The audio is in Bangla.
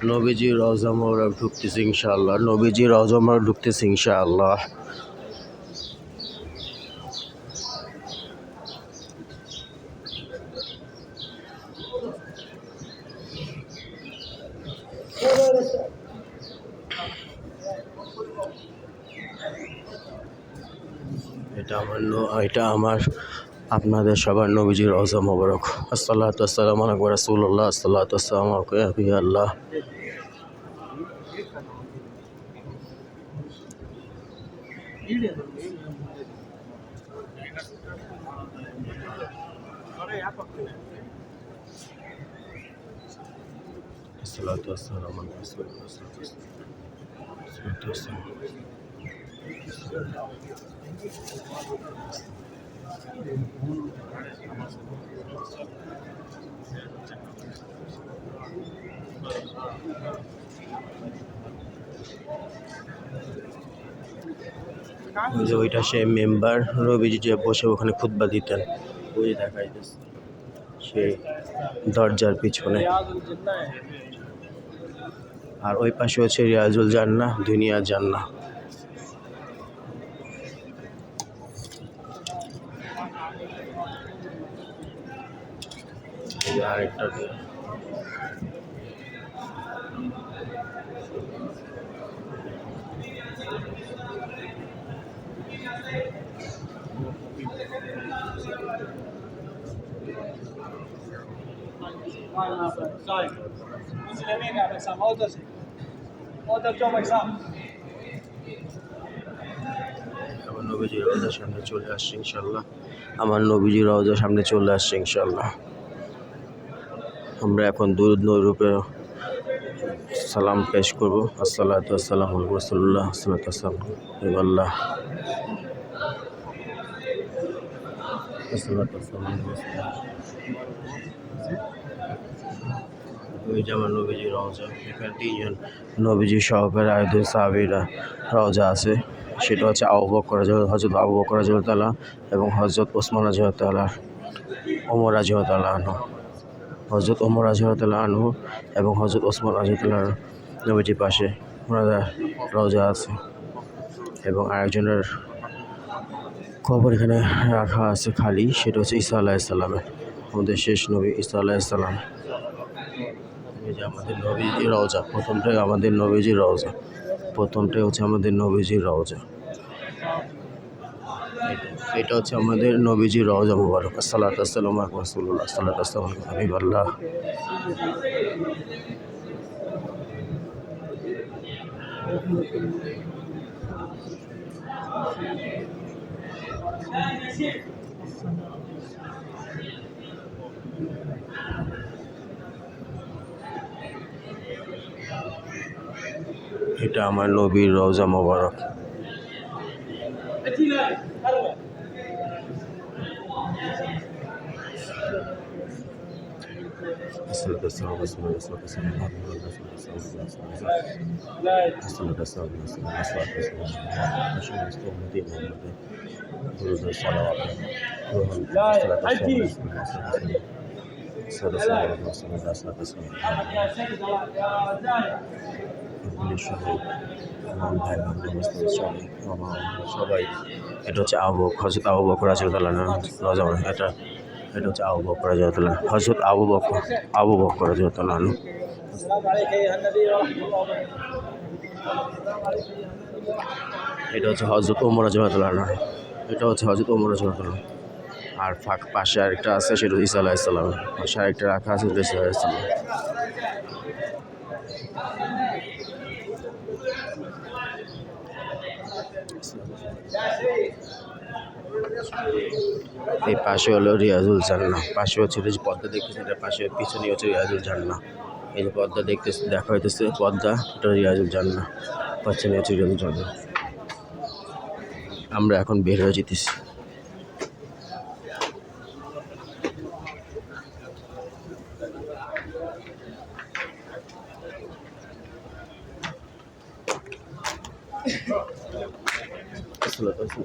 নবীজি রওজা মোবারক ঢুকতেছি ইনশাআল্লাহ। নবীজি রওজা মোবারক ঢুকতেছি ইনশাআল্লাহ। এটা আমার আপনাদের সবার নবীজির রওজা মোবারক। আসসালাতু ওয়াসসালামু আলা রাসূলিল্লাহ, আসসালাতু ওয়াসসালামু আলা আল্লাহ। আসসালাতু ওয়াসসালামু আলা রাসূলিল্লাহ, আসসালাতু ওয়াসসালাম। ওইটা সে মেম্বার নবীজি যে বসে ওখানে খুতবা দিতেন, ওই দেখাইতেছে সেই দরজার পিছনে। আর ওই পাশে হচ্ছে রিয়াজুল জান্নাহ, দুনিয়া জান্নাহ। আরেকটা আমার নবীজির রওজার সামনে চলে আসছে ইনশাআল্লাহ। আমার নবীজির রওজার সামনে চলে আসছে ইনশাআল্লাহ। আমরা এখন দুরূদ রূপে সালাম পেশ করব। আসসালাতু ওয়াসসালামু আলা রাসূলিল্লাহ, আসসালাতু ওয়াসসালামু আল্লাহ, আসসালাতু ওয়াসসালামু ওই যে আমার নবীজির রওজা। এখানে তিনজন নবীজি সহকারে আরেকজন সাহাবীরা রওজা আছে। সেটা হচ্ছে হযরত আবু বকর রাদিয়াল্লাহু তাআলা এবং হযরত ওসমান রাদিয়াল্লাহু তাআলা, ওমর রাদিয়াল্লাহু তাআলা আনহু, হযরত ওমর রাদিয়াল্লাহু তাআলা আনহু এবং হযরত ওসমান রাদিয়াল্লাহু তাআলা নবীজির পাশে ওনারা রওজা আছে। এবং আরেকজনের কবর এখানে রাখা আছে খালি, সেটা হচ্ছে ঈসা আলাইহিস সালামের, আমাদের শেষ নবী ঈসা আলাইহিস সালাম। এই যে আমাদের নবীজির রওজা, প্রথমটাই আমাদের নবীজির রওজা, প্রথমটাই হচ্ছে আমাদের নবীজির রওজা। এটা হচ্ছে আমাদের নবীজির রওজা মুবারক। আসসালাতু ওয়াসসালামু আলা রাসূলিল্লাহ, আসসালাতু ওয়াসসালামু আলা হাবিবিল্লাহ। এটা আমার নবীর রওজা মোবারক। সবাই এটা হচ্ছে হযরত আবু বকর রাদিয়াল্লাহু তাআলা রওজা। এটা হচ্ছে আবু বকর রাদিয়াল্লাহু তাআলা, হযরত আবু বকর রাদিয়াল্লাহু তাআলা। এটা হচ্ছে হযরত ওমর রাদিয়াল্লাহু তাআলা, এটা হচ্ছে হযরত ওমর রাদিয়াল্লাহু তাআলা। আর পাশে আরেকটা আছে, সেটা ঈসা আলাইহিস সালাম। পাশে আরেকটা রাখা আছে, ঈসা আলাইহিস সালাম। এই পাশে হলো রিয়াজুল জান্নাহ, পাশে হচ্ছে যে পদ্মা দেখতেছেন, এটার পাশে পিছনে হচ্ছে রিয়াজুল জান্নাহ। এই যে পদ্মা দেখা হইতেছে পদ্মা, এটা রিয়াজুল জান্নাহ, পিছনে হচ্ছে রিয়াজুল জান্নাহ। আমরা এখন বের হয়ে যেতেছি। আসসালামু আলাইকুম।